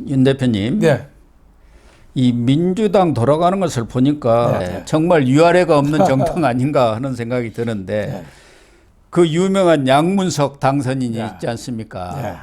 윤 대표님, 네. 이 민주당 돌아가는 것을 보니까 네. 정말 위아래가 없는 정당 아닌가 하는 생각이 드는데 네. 그 유명한 양문석 당선인이 네. 있지 않습니까? 네.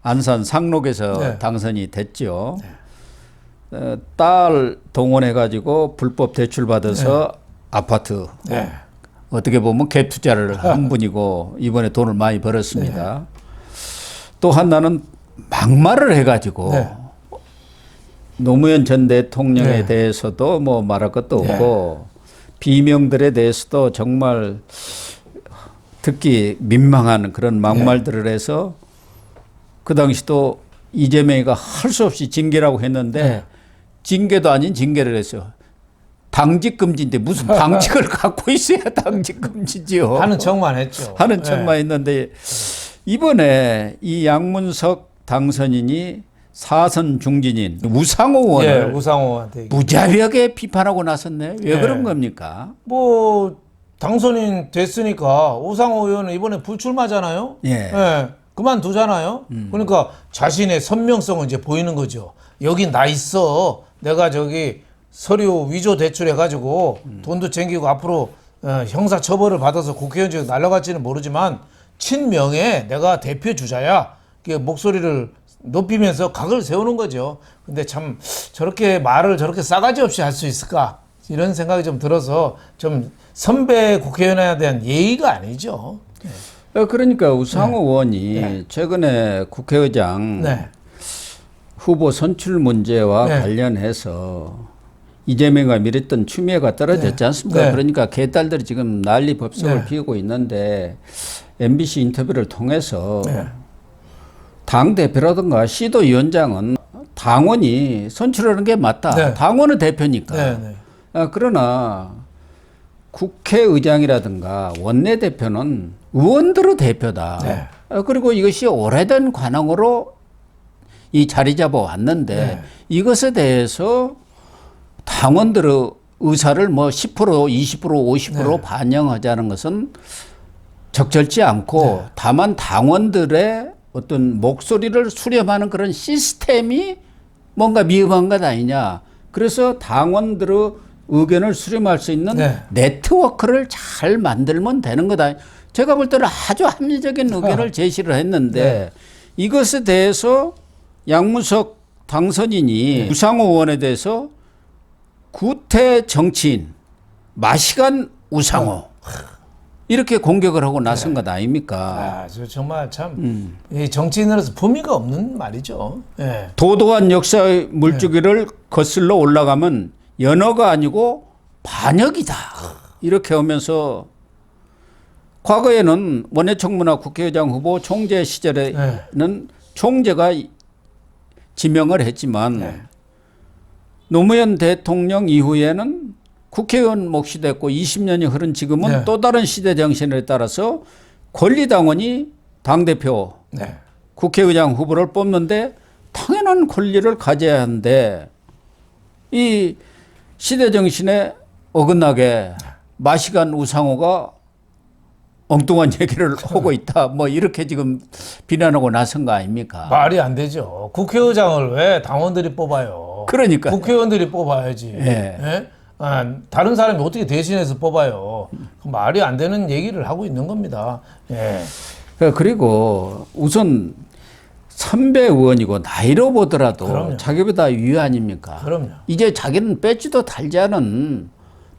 안산 상록에서 네. 당선이 됐죠. 딸 동원해가지고 불법 대출 받아서 아파트 네. 어떻게 보면 갭 투자를 한 분이고 이번에 돈을 많이 벌었습니다. 또 하나는 막말을 해가지고 네. 노무현 전 대통령에 네. 대해서도 뭐 말할 것도 네. 없고 비명들에 대해서도 정말 듣기 민망한 그런 막말들을 해서 그 당시도 이재명이가 할 수 없이 징계라고 했는데 네. 징계도 아닌 징계를 했어요. 당직 금지인데 무슨 당직을 갖고 있어야 당직 금지지요. 하는 척만 했죠. 하는 척만 했는데 이번에 이 양문석 당선인이 사선 중진인 우상호 의원을 예, 우상호한테 무자비하게 비판하고 나섰네. 왜 네. 그런 겁니까? 뭐 당선인 됐으니까 우상호 의원은 이번에 불출마잖아요. 예. 그만두잖아요. 그러니까 자신의 선명성을 이제 보이는 거죠. 여기 나 있어. 내가 저기 서류 위조 대출해가지고 돈도 챙기고 앞으로 형사 처벌을 받아서 국회의원직 날아갈지는 모르지만 친명예 내가 대표 주자야. 목소리를 높이면서 각을 세우는 거죠. 근데 참 저렇게 말을 저렇게 싸가지 없이 할 수 있을까? 이런 생각이 좀 들어서 좀 선배 국회의원에 대한 예의가 아니죠. 그러니까 우상호 의원이 네. 최근에 국회의장 네. 후보 선출 문제와 네. 관련해서 이재명과 미랬던 추미애가 떨어졌지 않습니까? 네. 그러니까 개딸들이 지금 난리 법석을 네. 피우고 있는데 MBC 인터뷰를 통해서 네. 당 대표라든가 시도위원장은 당원이 선출하는 게 맞다. 네. 당원은 대표니까. 네. 네. 그러나 국회의장이라든가 원내대표는 의원들의 대표다. 네. 그리고 이것이 오래된 관행으로 이 자리 잡아 왔는데 네. 이것에 대해서 당원들의 의사를 뭐 10%, 20%, 50% 네. 반영하자는 것은 적절치 않고 네. 다만 당원들의 어떤 목소리를 수렴하는 그런 시스템이 뭔가 미흡한 것 아니냐. 그래서 당원들의 의견을 수렴할 수 있는 네. 네트워크를 잘 만들면 되는 거다. 제가 볼 때는 아주 합리적인 의견을 제시를 했는데 네. 이것에 대해서 양문석 당선인이 우상호 의원에 대해서 구태 정치인, 마시간 우상호 이렇게 공격을 하고 나선 것 아닙니까? 저 정말 참 이 정치인으로서 품위가 없는 말이죠. 예. 도도한 역사의 물줄기를 거슬러 올라가면 연어가 아니고 반역이다. 이렇게 하면서 과거에는 원내청문회 국회의장 후보 총재 시절에는 총재가 지명을 했지만 노무현 대통령 이후에는 국회의원 몫이 됐고 20년이 흐른 지금은 또 다른 시대 정신에 따라서 권리당원이 당대표 국회의장 후보를 뽑는데 당연한 권리를 가져야 하는데 이 시대 정신에 어긋나게 마시간 우상호가 엉뚱한 얘기를 하고 있다. 뭐 이렇게 지금 비난하고 나선 거 아닙니까? 말이 안 되죠. 국회의장을 왜 당원들이 뽑아요? 그러니까 국회의원들이 뽑아야지. 예. 예? 다른 사람이 어떻게 대신해서 뽑아요? 말이 안 되는 얘기를 하고 있는 겁니다. 예. 그리고 우선 선배 의원이고 나이로 보더라도 그럼요. 자기보다 위 아닙니까? 그럼요. 이제 자기는 배지도 달지 않은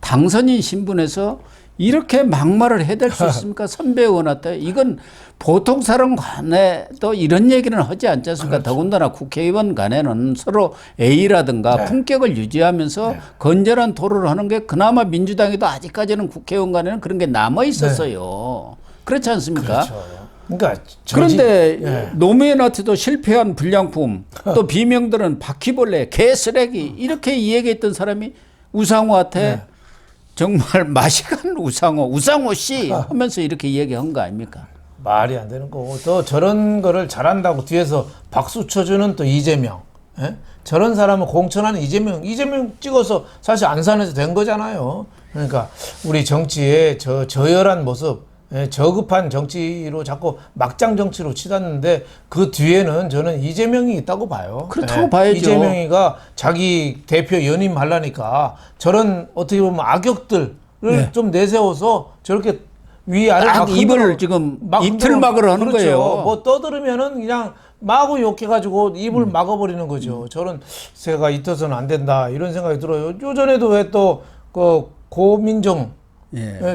당선인 신분에서 이렇게 막말을 해댈 수 있습니까? 선배 의원한테. 이건 보통 사람 간에도 이런 얘기는 하지 않지 않습니까? 그렇죠. 더군다나 국회의원 간에는 서로 A라든가 품격을 유지하면서 건전한 토론을 하는 게 그나마 민주당에도 아직까지는 국회의원 간에는 그런 게 남아 있었어요. 그렇지 않습니까? 그렇죠. 그러니까 그런데 노무현한테도 실패한 불량품 또 비명들은 바퀴벌레, 개쓰레기 이렇게 이야기했던 사람이 우상호한테 정말 마시간 우상호 씨 하면서 이렇게 얘기한 거 아닙니까? 말이 안 되는 거고 또 저런 거를 잘한다고 뒤에서 박수 쳐주는 또 이재명. 예? 저런 사람은 공천하는 이재명 찍어서 사실 안산에서 된 거잖아요. 그러니까 우리 정치의 저열한 모습 저급한 정치로 자꾸 막장 정치로 치닫는데 그 뒤에는 저는 이재명이 있다고 봐요. 그렇다고 봐야죠. 이재명이가 자기 대표 연임하려니까 저런 어떻게 보면 악역들을 좀 내세워서 저렇게 위아래 딱 입을 지금 입틀막을 하는 그렇죠. 거예요. 뭐 떠들으면은 그냥 마구 욕해가지고 입을 막아버리는 거죠. 저런 새가 있어서는 안 된다 이런 생각이 들어요. 요전에도 왜 또 그 고민정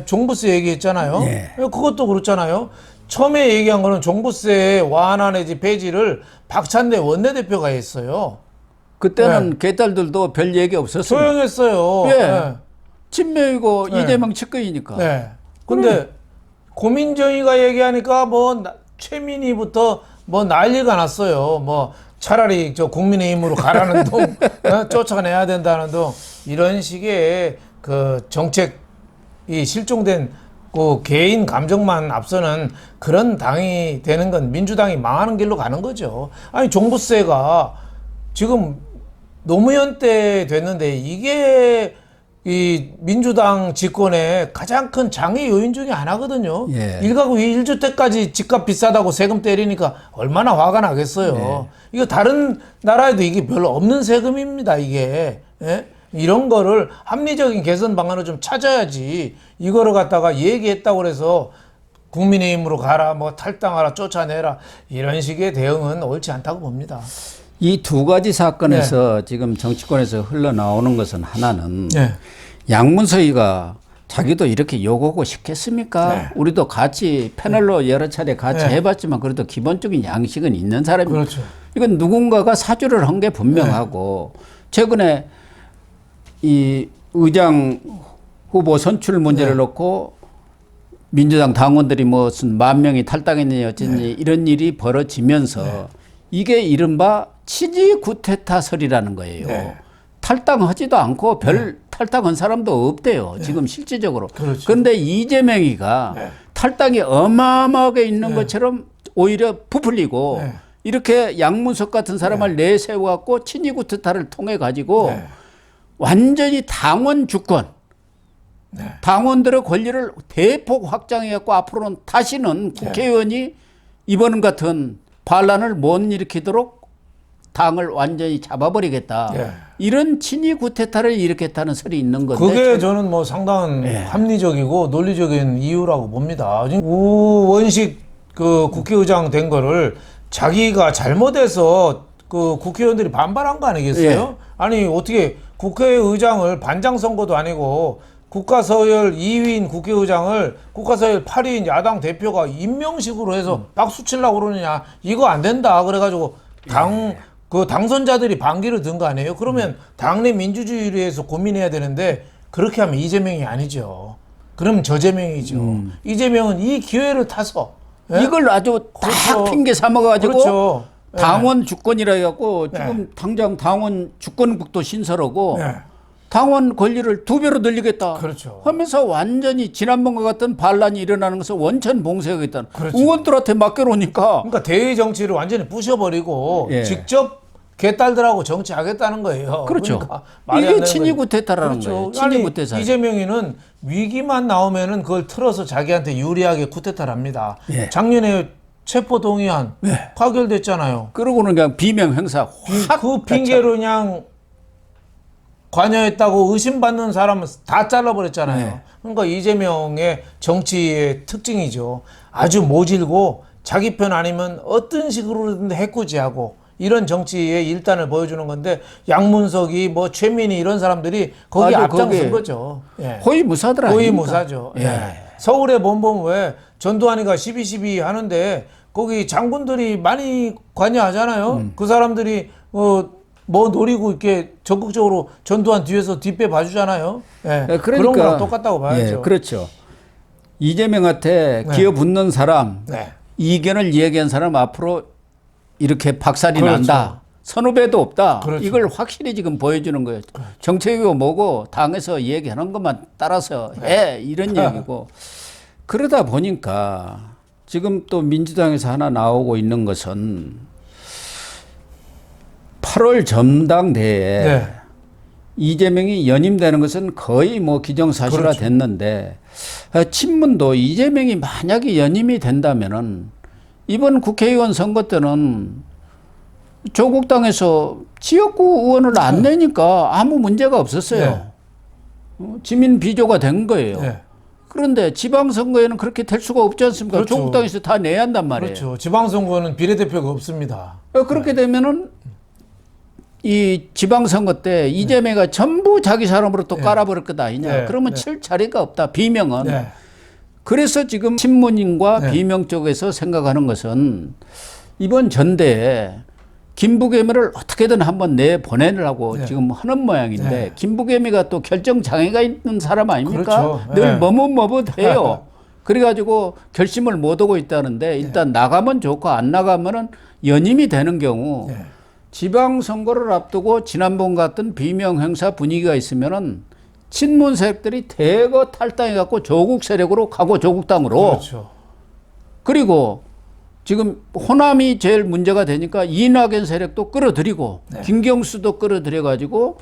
종부세 얘기했잖아요. 그것도 그렇잖아요. 처음에 얘기한 거는 종부세 완화 내지 폐지를 박찬대 원내대표가 했어요. 그때는 개딸들도 별 얘기 없었어요. 조용했어요. 친명이고 이재명 측근이니까. 근데 고민정이가 얘기하니까 뭐 최민희부터 뭐 난리가 났어요. 뭐 차라리 저 국민의힘으로 가라는 동 쫓아내야 된다는 동 이런 식의 그 정책이 실종된 그 개인 감정만 앞서는 그런 당이 되는 건 민주당이 망하는 길로 가는 거죠. 아니 종부세가 지금 노무현 때 됐는데 이게 이 민주당 집권의 가장 큰 장애 요인 중에 하나거든요. 1가구 1주택까지 집값 비싸다고 세금 때리니까 얼마나 화가 나겠어요. 이거 다른 나라에도 이게 별로 없는 세금입니다. 이게. 이런 거를 합리적인 개선 방안을 좀 찾아야지 이거를 갖다가 얘기했다고 그래서 국민의힘으로 가라 뭐 탈당하라 쫓아내라 이런 식의 대응은 옳지 않다고 봅니다. 이 두 가지 사건에서 지금 정치권에서 흘러나오는 것은 하나는 양문서이가 자기도 이렇게 욕하고 싶겠습니까? 우리도 같이 패널로 여러 차례 같이 해봤지만 그래도 기본적인 양식은 있는 사람입니다. 그렇죠. 이건 누군가가 사주를 한 게 분명하고 최근에 이 의장 후보 선출 문제를 놓고 민주당 당원들이 무슨 10,000명이 탈당했느냐 어쨌니 이런 일이 벌어지면서 이게 이른바 치지 구테타설이라는 거예요. 탈당하지도 않고 별 탈당한 사람도 없대요. 지금 실질적으로. 그런데 이재명이가 탈당이 어마어마하게 있는 것처럼 오히려 부풀리고 이렇게 양문석 같은 사람을 내세워갖고 치지 구테타를 통해 가지고 완전히 당원 주권, 당원들의 권리를 대폭 확장해갖고 앞으로는 다시는 국회의원이 이번 같은 반란을 못 일으키도록 당을 완전히 잡아버리겠다. 이런 친위 구테타를 일으켰다는 설이 있는 건데. 그게 저는 뭐 상당한 합리적이고 논리적인 이유라고 봅니다. 지금 우원식 그 국회의장 된 거를 자기가 잘못해서 그 국회의원들이 반발한 거 아니겠어요? 아니 어떻게 국회의장을 반장 선거도 아니고 국가서열 2위인 국회의장을 국가서열 8위인 야당 대표가 임명식으로 해서 박수 치려고 그러느냐. 이거 안 된다. 그래가지고 그 당선자들이 반기를 든 거 아니에요? 그러면 당내 민주주의를 위해서 고민해야 되는데 그렇게 하면 이재명이 아니죠. 그러면 저재명이죠. 이재명은 이 기회를 타서 이걸 아주 딱 핑계 삼아가지고 당원 주권이라 해갖고 지금 당장 당원 주권국도 신설하고 당원 권리를 2배로 늘리겠다 하면서 완전히 지난번과 같은 반란이 일어나는 것을 원천 봉쇄하겠다. 의원들한테 맡겨놓으니까. 그러니까 대의 정치를 완전히 부셔버리고 직접 개딸들하고 정치하겠다는 거예요. 그렇죠. 그러니까 이게 친위 구테타라는 거예요. 친위 구테타. 이재명이는 위기만 나오면은 그걸 틀어서 자기한테 유리하게 구테타를 합니다. 작년에 체포동의안 파결됐잖아요. 그러고는 그냥 비명 행사 확 그 핑계로 그냥 관여했다고 의심받는 사람은 다 잘라버렸잖아요. 그러니까 이재명의 정치의 특징이죠. 아주 모질고 자기 편 아니면 어떤 식으로든 해코지하고 이런 정치의 일단을 보여주는 건데 양문석이 뭐 최민희 이런 사람들이 거기 앞장선 거죠. 호위무사들 아닙니까? 호위무사죠. 서울의 본범 왜 전두환이가 12.12 하는데 거기 장군들이 많이 관여하잖아요. 그 사람들이 뭐 노리고 이렇게 적극적으로 전두환 뒤에서 뒷배 봐주잖아요. 그러니까, 그런 거랑 똑같다고 봐야죠. 그렇죠. 이재명한테 기어붙는 사람, 이견을 이야기한 사람 앞으로 이렇게 박살이 난다. 선후배도 없다. 이걸 확실히 지금 보여주는 거예요. 정책이고 뭐고 당에서 얘기하는 것만 따라서 해 이런 얘기고. 그러다 보니까 지금 또 민주당에서 하나 나오고 있는 것은 8월 전당대회에 이재명이 연임되는 것은 거의 뭐 기정사실화 됐는데 친문도 이재명이 만약에 연임이 된다면은 이번 국회의원 선거 때는 조국당에서 지역구 의원을 안 내니까 아무 문제가 없었어요. 지민 비조가 된 거예요. 네. 그런데 지방선거에는 그렇게 될 수가 없지 않습니까? 그렇죠. 조국당에서 다 내야 한단 말이에요. 그렇죠. 지방선거는 비례대표가 없습니다. 그렇게 되면은 이 지방선거 때 이재명이 전부 자기 사람으로 또 깔아버릴 거다 아니냐. 그러면 칠 자리가 없다. 비명은. 그래서 지금 친문인과 비명 쪽에서 생각하는 것은 이번 전대에 김부겸이를 어떻게든 한번 내보내려고 지금 하는 모양인데 김부겸이가 또 결정 장애가 있는 사람 아닙니까? 그렇죠. 늘 머뭇머뭇해요. 그래가지고 결심을 못 하고 있다는데 일단 나가면 좋고 안 나가면은 연임이 되는 경우 지방선거를 앞두고 지난번 같은 비명 행사 분위기가 있으면은 친문 세력들이 대거 탈당해갖고 조국 세력으로 가고 조국당으로. 그렇죠. 그리고 지금 호남이 제일 문제가 되니까 이낙연 세력도 끌어들이고 김경수도 끌어들여가지고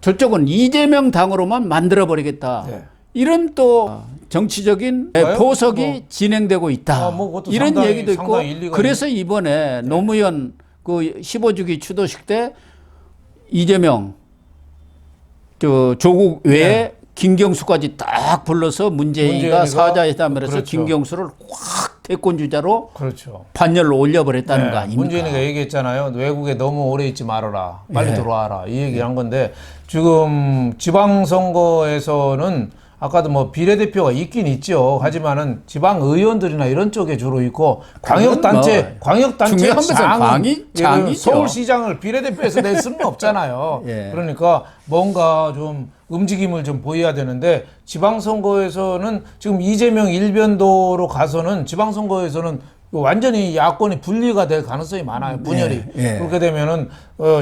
저쪽은 이재명 당으로만 만들어버리겠다. 이런 또 정치적인 포석이 진행되고 있다. 이런 얘기도 있고 그래서 이번에 노무현 그 15주기 추도식 때 이재명 조국 외에 김경수까지 딱 불러서 문재인이가 사자회담을 해서 김경수를 확 대권 주자로 반열로 올려버렸다는 거 아닙니까? 문재인이가 얘기했잖아요. 외국에 너무 오래 있지 말아라. 빨리 들어와라. 이 얘기를 한 건데 지금 지방선거에서는 아까도 뭐 비례대표가 있긴 있죠. 하지만은 지방 의원들이나 이런 쪽에 주로 있고 광역단체 장이죠. 서울시장을 비례대표에서 낼 수는 없잖아요. 그러니까 뭔가 좀 움직임을 좀 보여야 되는데 지방선거에서는 지금 이재명 일변도로 가서는 지방선거에서는 완전히 야권이 분리가 될 가능성이 많아요. 분열이. 그렇게 되면은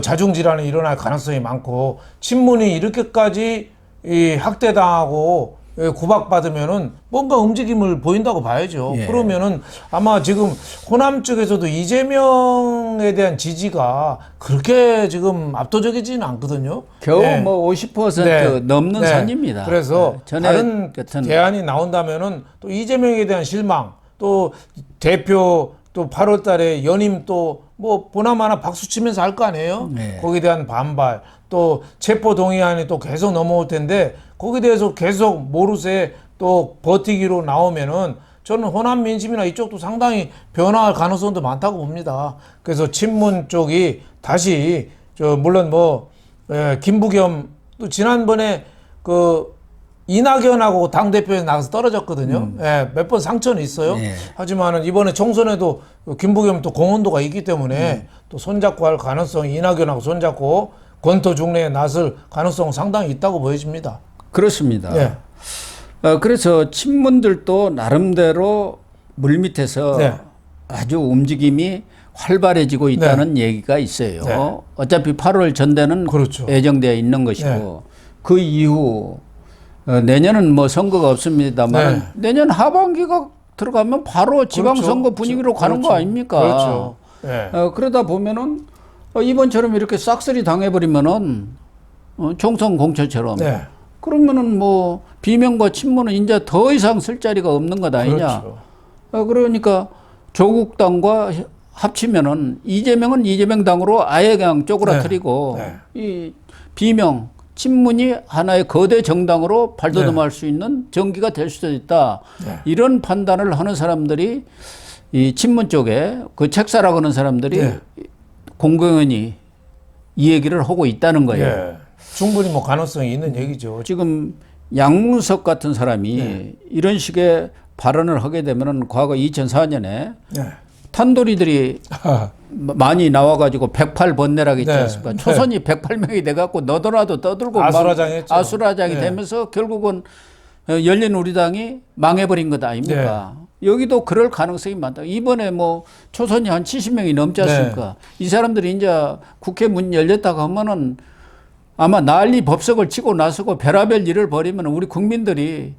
자중질환이 일어날 가능성이 많고 친문이 이렇게까지 이 학대당하고 구박받으면은 뭔가 움직임을 보인다고 봐야죠. 그러면은 아마 지금 호남 쪽에서도 이재명에 대한 지지가 그렇게 지금 압도적이지는 않거든요. 겨우 뭐 50% 넘는 선입니다. 그래서 다른 대안이 나온다면은 또 이재명에 대한 실망, 또 대표 또 8월 달에 연임 또 뭐 보나마나 박수 치면서 할 거 아니에요? 거기에 대한 반발, 또 체포 동의안이 또 계속 넘어올 텐데 거기에 대해서 계속 모르쇠 또 버티기로 나오면은 저는 호남 민심이나 이쪽도 상당히 변화할 가능성도 많다고 봅니다. 그래서 친문 쪽이 다시 물론 뭐 김부겸 또 지난번에 그 이낙연하고 당대표에 나가서 떨어졌거든요. 몇 번 상처는 있어요. 하지만은 이번에 총선에도 김부겸 또 공헌도가 있기 때문에 또 손잡고 할 가능성이 이낙연하고 손잡고 권투 중례에 나설 가능성은 상당히 있다고 보여집니다. 그렇습니다. 그래서 친문들도 나름대로 물밑에서 아주 움직임이 활발해지고 있다는 얘기가 있어요. 어차피 8월 전대는 예정되어 있는 것이고 그 이후 내년은 뭐 선거가 없습니다만 내년 하반기가 들어가면 바로 지방선거 분위기로 가는 거 아닙니까? 그러다 보면은 이번처럼 이렇게 싹쓸이 당해버리면은 총선 공천처럼 그러면은 뭐 비명과 친문은 이제 더 이상 쓸 자리가 없는 것 아니냐. 그러니까 조국당과 합치면은 이재명은 이재명 당으로 아예 그냥 쪼그라뜨리고 이 비명 친문이 하나의 거대 정당으로 발돋움할 수 있는 정기가 될 수도 있다. 이런 판단을 하는 사람들이 이 친문 쪽에 그 책사라고 하는 사람들이 공공연히 이 얘기를 하고 있다는 거예요. 충분히 뭐 가능성이 있는 얘기죠. 지금 양문석 같은 사람이 이런 식의 발언을 하게 되면은 과거 2004년에 탄도리들이 많이 나와가지고 108번뇌라고 있지 않습니까? 초선이 108명이 돼갖고 너도나도 떠들고 아수라장이 되면서 결국은 열린우리당이 망해버린 것 아닙니까? 여기도 그럴 가능성이 많다. 이번에 뭐 초선이 한 70명이 넘지 않습니까? 이 사람들이 이제 국회 문 열렸다고 하면은 아마 난리 법석을 치고 나서고 별의별 일을 벌이면 우리 국민들이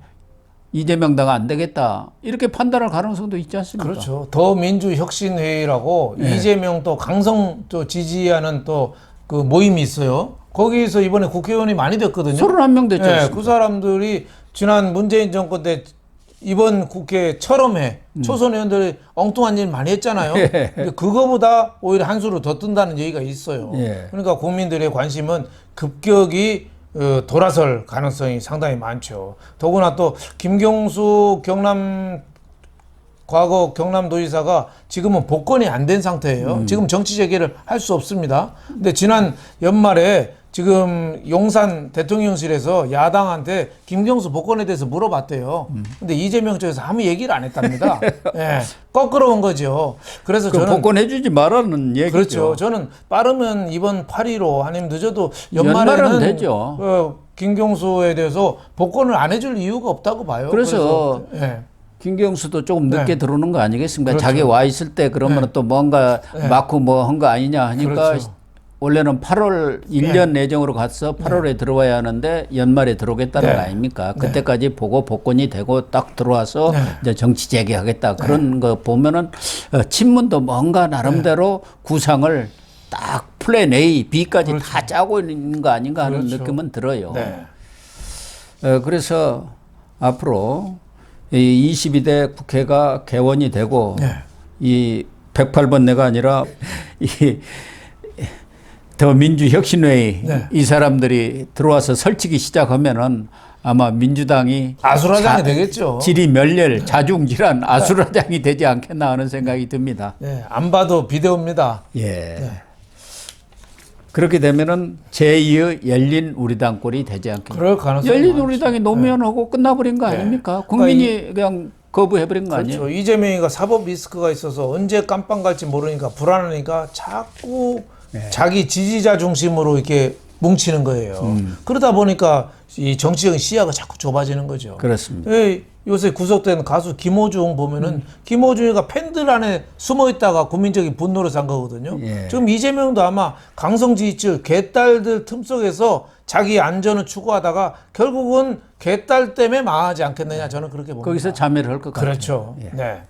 이재명 당 안 되겠다 이렇게 판단할 가능성도 있지 않습니까? 그렇죠. 더민주혁신회의라고 이재명 또 강성 또 지지하는 또 그 모임이 있어요. 거기서 이번에 국회의원이 많이 됐거든요. 31명 됐죠. 그 사람들이 지난 문재인 정권 때 이번 국회처럼 해. 초선 의원들이 엉뚱한 일 많이 했잖아요. 근데 그거보다 오히려 한수를 더 뜬다는 얘기가 있어요. 예. 그러니까 국민들의 관심은 급격히 돌아설 가능성이 상당히 많죠. 더구나 또 김경수 과거 경남도지사가 지금은 복권이 안 된 상태예요. 지금 정치 재개를 할 수 없습니다. 근데 지난 연말에 지금 용산 대통령실에서 야당한테 김경수 복권에 대해서 물어봤대요. 근데 이재명 쪽에서 아무 얘기를 안 했답니다. 예, 거꾸로 온 거죠. 그래서 저는 복권해주지 말라는 얘기죠. 그렇죠. 저는 빠르면 이번 8.15 아니면 늦어도 연말은 연말에는 되죠. 김경수에 대해서 복권을 안 해줄 이유가 없다고 봐요. 그래서 예. 김경수도 조금 늦게 들어오는 거 아니겠습니까? 그렇죠. 자기 와 있을 때 그러면 또 뭔가 맞고 뭐 한 거 아니냐 하니까 그렇죠. 원래는 8월 1년 내정으로 가서 8월에 들어와야 하는데 연말에 들어오겠다는 거 아닙니까? 그때까지 보고 복권이 되고 딱 들어와서 이제 정치 재개하겠다 그런 거 보면은 친문도 뭔가 나름대로 구상을 딱 플랜 A, B까지 다 짜고 있는 거 아닌가 하는 느낌은 들어요. 그래서 앞으로 이 22대 국회가 개원이 되고 이 108번내가 아니라 이 더민주혁신회의 이 사람들이 들어와서 설치기 시작하면은 아마 민주당이 아수라장이 되겠죠. 지리멸렬 자중질환 아수라장이 되지 않겠나 하는 생각이 듭니다. 네, 안 봐도 비대오입니다. 예. 그렇게 되면은 제2의 열린 우리당 꼴이 되지 않겠나. 그럴 가능성이 열린 많죠. 우리당이 노무현하고 끝나버린 거 아닙니까? 국민이 그냥 거부해버린 거 아니에요? 그렇죠. 이재명이가 사법 리스크가 있어서 언제 깜빵 갈지 모르니까 불안하니까 자꾸 자기 지지자 중심으로 이렇게 뭉치는 거예요. 그러다 보니까 이 정치적인 시야가 자꾸 좁아지는 거죠. 그렇습니다. 요새 구속된 가수 김호중 보면은 김호중이가 팬들 안에 숨어 있다가 국민적인 분노를 산 거거든요. 지금 이재명도 아마 강성 지지층 개딸들 틈속에서 자기 안전을 추구하다가 결국은 개딸 때문에 망하지 않겠느냐 저는 그렇게 봅니다. 거기서 자멸을 할 것 같아요. 그렇죠. 네.